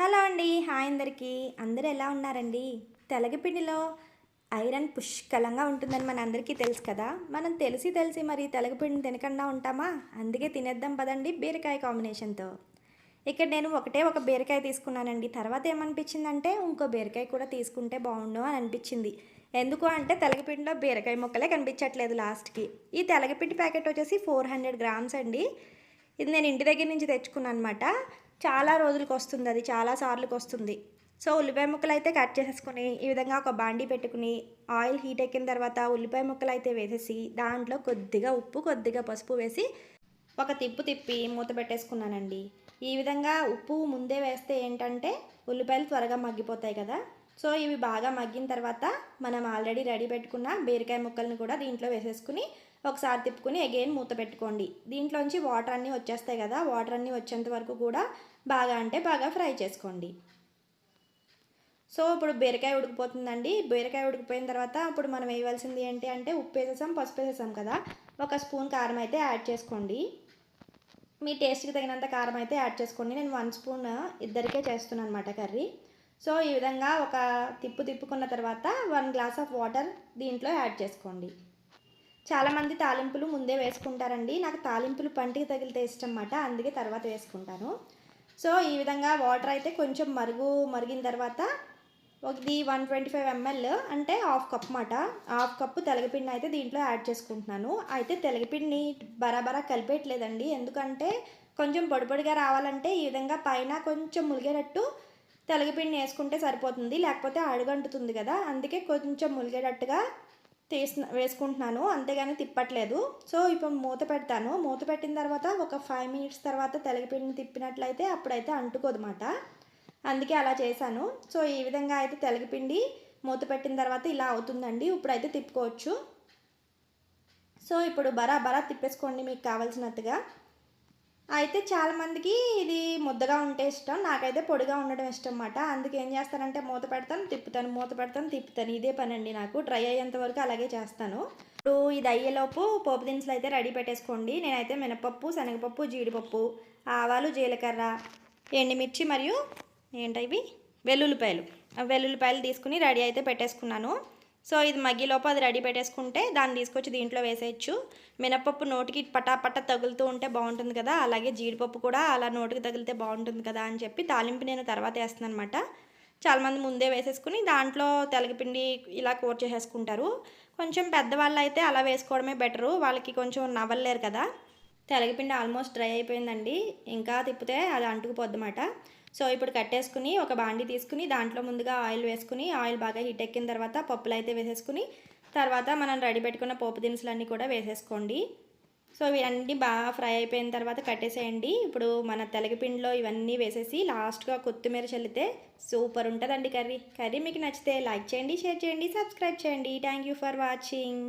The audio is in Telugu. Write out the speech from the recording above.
హలో అండి. హాయ్ అందరికీ. అందరూ ఎలా ఉన్నారండి? తెలగపిండిలో ఐరన్ పుష్కలంగా ఉంటుందని మనందరికీ తెలుసు కదా! మనం తెలిసి మరి తెలగపిండిని తినకుండా ఉంటామా? అందుకే తినేద్దాం పదండి బీరకాయ కాంబినేషన్‌తో. ఇక్కడ నేను ఒకటే ఒక బీరకాయ తీసుకున్నానండి. తర్వాత ఏమనిపించిందంటే ఇంకో బీరకాయ కూడా తీసుకుంటే బావుండు అని అనిపించింది. ఎందుకు అంటే తెలగపిండిలో బీరకాయ ముక్కలే కనిపించట్లేదు లాస్ట్‌కి. ఈ తెలగపిండి ప్యాకెట్ వచ్చేసి 400 గ్రామ్స్ అండి. ఇది నేను ఇంటి దగ్గర నుంచి తెచ్చుకున్నాననమాట. చాలా రోజులకొస్తుంది అది. చాలా సార్లుకొస్తుంది. సో, ఉల్లిపాయ ముక్కలైతే కట్ చేసేసుకొని, ఈ విధంగా ఒక బాండీ పెట్టుకుని, ఆయిల్ హీట్ ఎక్కిన తర్వాత ఉల్లిపాయ ముక్కలైతే వేసేసి, దాంట్లో కొద్దిగా ఉప్పు, కొద్దిగా పసుపు వేసి, ఒక తిప్పు తిప్పి మూత పెట్టేసుకున్నానండి. ఈ విధంగా ఉప్పు ముందే వేస్తే ఏంటంటే, ఉల్లిపాయలు త్వరగా మగ్గిపోతాయి కదా! సో, ఇవి బాగా మగ్గిన తర్వాత, మనం ఆల్రెడీ రెడీ పెట్టుకున్న బీరకాయ ముక్కల్ని కూడా దీంట్లో వేసేసుకుని, ఒకసారి తిప్పుకొని అగైన్ మూత పెట్టుకోండి. దీంట్లోంచి వాటర్ అన్నీ వచ్చేస్తాయి కదా! వాటర్ అన్నీ వచ్చేంత వరకు కూడా బాగా అంటే బాగా ఫ్రై చేసుకోండి. సో ఇప్పుడు బీరకాయ ఉడికిపోతుందండి. బీరకాయ ఉడికిపోయిన తర్వాత ఇప్పుడు మనం వేయవలసింది ఏంటి అంటే ఉప్పు వేసేసాం, పసుపు వేసేసాం కదా! ఒక స్పూన్ కారం అయితే యాడ్ చేసుకోండి. మీ టేస్ట్కి తగినంత కారం అయితే యాడ్ చేసుకోండి. నేను 1 స్పూన్ ఇద్దరికే చేస్తున్నాను అనమాట కర్రీ. సో ఈ విధంగా ఒక తిప్పుకున్న తర్వాత 1 గ్లాస్ ఆఫ్ వాటర్ దీంట్లో యాడ్ చేసుకోండి. చాలామంది తాలింపులు ముందే వేసుకుంటారండి. నాకు తాలింపులు పంటికి తగిలితే ఇష్టం అన్నమాట. అందుకే తర్వాత వేసుకుంటాను. సో ఈ విధంగా వాటర్ అయితే కొంచెం మరిగిన తర్వాత ఇది 125 ml అంటే హాఫ్ కప్ మాట. హాఫ్ కప్పు తెలగపిండి అయితే దీంట్లో యాడ్ చేసుకుంటున్నాను. అయితే తెలగపిండిని బరాబరా కలిపేయట్లేదండి. ఎందుకంటే కొంచెం పొడి పొడిగా రావాలంటే ఈ విధంగా పైన కొంచెం ములిగేటట్టు తెలగపిండిని వేసుకుంటే సరిపోతుంది. లేకపోతే అడుగంటుతుంది కదా! అందుకే కొంచెం ములిగేటట్టుగా వేసుకుంటున్నాను. అంతేగాని తిప్పట్లేదు. సో ఇప్పుడు మూత పెడతాను. మూత పెట్టిన తర్వాత ఒక 5 మినిట్స్ తర్వాత తెలగపిండిని తిప్పినట్లయితే అప్పుడైతే అంటుకోదన్నమాట. అందుకే అలా చేశాను. సో ఈ విధంగా అయితే తెలగపిండి మూత పెట్టిన తర్వాత ఇలా అవుతుందండి. ఇప్పుడైతే తిప్పుకోవచ్చు. సో ఇప్పుడు బరాబరా తిప్పేసుకోండి మీకు కావాల్సినట్టుగా. అయితే చాలామందికి ఇది ముద్దగా ఉంటే ఇష్టం. నాకైతే పొడిగా ఉండడం ఇష్టం మాట. అందుకే ఏం చేస్తానంటే మూత పెడతాను, తిప్పుతాను, మూత పెడతాను, తిప్పుతాను. ఇదే పనండి నాకు. డ్రై అయ్యేంత వరకు అలాగే చేస్తాను. ఇప్పుడు ఇది అయ్యేలోపు పోపు దినుసులు అయితే రెడీ పెట్టేసుకోండి. నేనైతే మినపప్పు, శనగపప్పు, జీడిపప్పు, ఆవాలు, జీలకర్ర, ఎండుమిర్చి మరియు ఏంటవి వెల్లుల్లిపాయలు వెల్లుల్లిపాయలు తీసుకుని రెడీ అయితే పెట్టేసుకున్నాను. సో ఇది మగ్గిలోపు అది రెడీ పెట్టేసుకుంటే దాన్ని తీసుకొచ్చి దీంట్లో వేసేయచ్చు. మినపప్పు నోటికి పటాపట తగులుతూ ఉంటే బాగుంటుంది కదా! అలాగే జీడిపప్పు కూడా అలా నోటికి తగిలితే బాగుంటుంది కదా అని చెప్పి తాలింపు నేను తర్వాత వేస్తున్నాను అనమాట. చాలామంది ముందే వేసేసుకుని దాంట్లో తెలగపిండి ఇలా కూర చేసేసుకుంటారు. కొంచెం పెద్దవాళ్ళు అయితే అలా వేసుకోవడమే బెటరు. వాళ్ళకి కొంచెం నవ్వలేరు కదా! తెలగపిండి ఆల్మోస్ట్ డ్రై అయిపోయిందండి. ఇంకా తిప్పితే అది అంటుకుపోద్దన్నమాట. సో ఇప్పుడు కట్టేసుకుని ఒక బాండీ తీసుకుని దాంట్లో ముందుగా ఆయిల్ వేసుకుని ఆయిల్ బాగా హీట్ ఎక్కిన తర్వాత పప్పులు అయితే వేసేసుకుని తర్వాత మనం రెడీ పెట్టుకున్న పోపు దినుసులన్నీ కూడా వేసేసుకోండి. సో ఇవన్నీ బాగా ఫ్రై అయిపోయిన తర్వాత కట్టేసేయండి. ఇప్పుడు మన తెలగపిండిలో ఇవన్నీ వేసేసి లాస్ట్గా కొత్తిమీర చల్లితే సూపర్ ఉంటుందండి కర్రీ. కర్రీ మీకు నచ్చితే లైక్ చేయండి, షేర్ చేయండి, సబ్స్క్రైబ్ చేయండి. Thank you for watching.